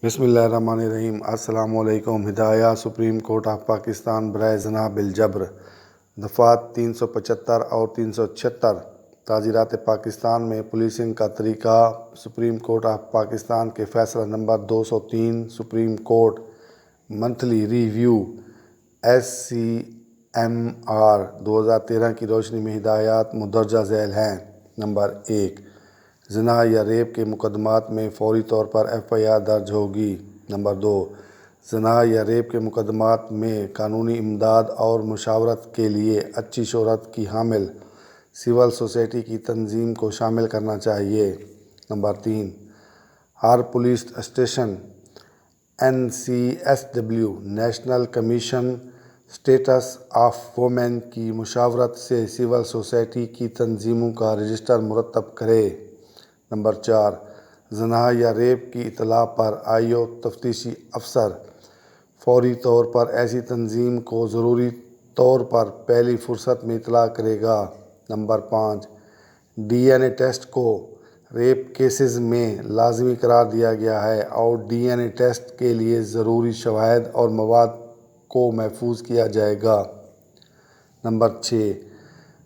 بسم اللہ الرحمن الرحیم۔ السلام علیکم۔ ہدایات سپریم کورٹ آف پاکستان برائے زنا بالجبر دفعات 375 اور 376 تعزیرات پاکستان میں پولیسنگ کا طریقہ سپریم کورٹ آف پاکستان کے فیصلہ number 203 supreme court monthly review SCMR 2013 کی روشنی میں ہدایات مندرجہ ذیل ہیں۔ نمبر 1، زنا یا ریپ کے مقدمات میں فوری طور پر FIR درج ہوگی۔ نمبر 2، زنا یا ریپ کے مقدمات میں قانونی امداد اور مشاورت کے لیے اچھی شہرت کی حامل سول سوسائٹی کی تنظیم کو شامل کرنا چاہیے۔ نمبر 3، ہر police station NCSW national commission status of women کی مشاورت سے سول سوسائٹی کی تنظیموں کا رجسٹر مرتب کرے۔ نمبر 4، زنا یا ریپ کی اطلاع پر IO تفتیشی افسر فوری طور پر ایسی تنظیم کو ضروری طور پر پہلی فرصت میں اطلاع کرے گا۔ نمبر 5، DNA ٹیسٹ کو ریپ کیسز میں لازمی قرار دیا گیا ہے اور DNA ٹیسٹ کے لیے ضروری شواہد اور مواد کو محفوظ کیا جائے گا۔ نمبر 6،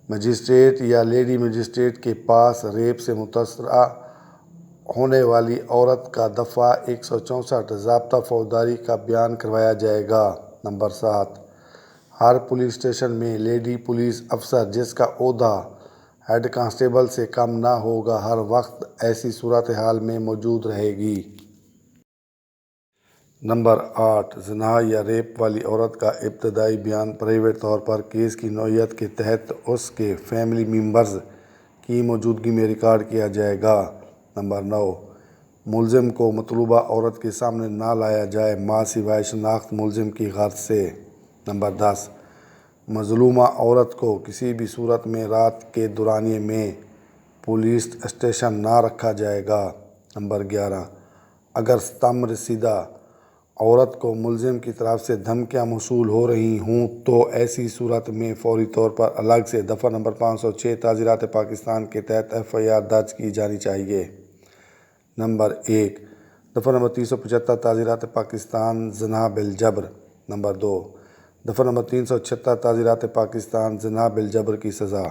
مجسٹریٹ یا لیڈی مجسٹریٹ کے پاس ریپ سے متاثرہ ہونے والی عورت کا دفعہ 164 ضابطہ فوجداری کا بیان کروایا جائے گا۔ نمبر 7، ہر پولیس اسٹیشن میں لیڈی پولیس افسر جس کا عہدہ ہیڈ کانسٹیبل سے کم نہ ہوگا ہر وقت ایسی صورتحال میں موجود رہے گی۔ نمبر 8، زنا یا ریپ والی عورت کا ابتدائی بیان پرائیویٹ طور پر کیس کی نوعیت کے تحت اس کے فیملی ممبرز کی موجودگی میں ریکارڈ کیا جائے گا۔ نمبر 9، ملزم کو مطلوبہ عورت کے سامنے نہ لایا جائے ماں سوائے شناخت ملزم کی غرض سے۔ نمبر 10، مظلومہ عورت کو کسی بھی صورت میں رات کے دورانیے میں پولیس اسٹیشن نہ رکھا جائے گا۔ نمبر 11، اگر ستم رسیدہ عورت کو ملزم کی طرف سے دھمکیاں موصول ہو رہی ہوں تو ایسی صورت میں فوری طور پر الگ سے دفعہ نمبر 506 تعزیرات پاکستان کے تحت FIR درج کی جانی چاہیے۔ نمبر 1، دفعہ نمبر 375 تعزیرات پاکستان زنا بالجبر۔ نمبر 2، دفعہ نمبر 376 تعزیرات پاکستان زنا بالجبر کی سزا۔